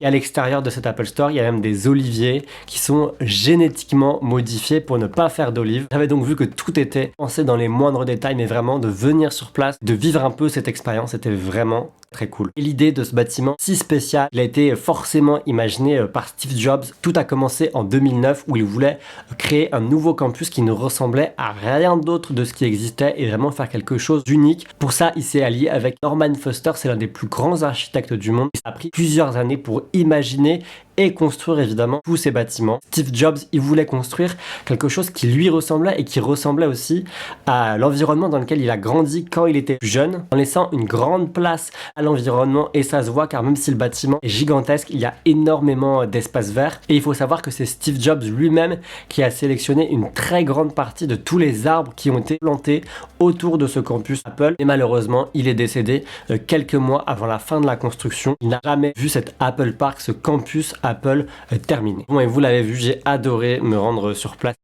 Et à l'extérieur de cet Apple Store, il y a même des oliviers qui sont génétiquement modifiés pour ne pas faire d'olives. J'avais donc vu que tout était pensé dans les moindres détails, mais vraiment de venir sur place, de vivre un peu cette expérience, c'était vraiment très cool. Et l'idée de ce bâtiment si spécial, il a été forcément imaginé par Steve Jobs. Tout a commencé en 2009 où il voulait créer un nouveau campus qui ne ressemblait à rien d'autre de ce qui existait et vraiment faire quelque chose d'unique. Pour ça, il s'est allié avec Norman Foster, c'est l'un des plus grands architectes du monde. Ça a pris plusieurs années pour imaginer et construire évidemment tous ces bâtiments. Steve Jobs, il voulait construire quelque chose qui lui ressemblait et qui ressemblait aussi à l'environnement dans lequel il a grandi quand il était plus jeune, en laissant une grande place à l'environnement et ça se voit car même si le bâtiment est gigantesque, il y a énormément d'espace vert et il faut savoir que c'est Steve Jobs lui-même qui a sélectionné une très grande partie de tous les arbres qui ont été plantés autour de ce campus Apple et malheureusement il est décédé quelques mois avant la fin de la construction. Il n'a jamais vu cet Apple Park, ce campus Apple terminé. Bon et vous l'avez vu, j'ai adoré me rendre sur place.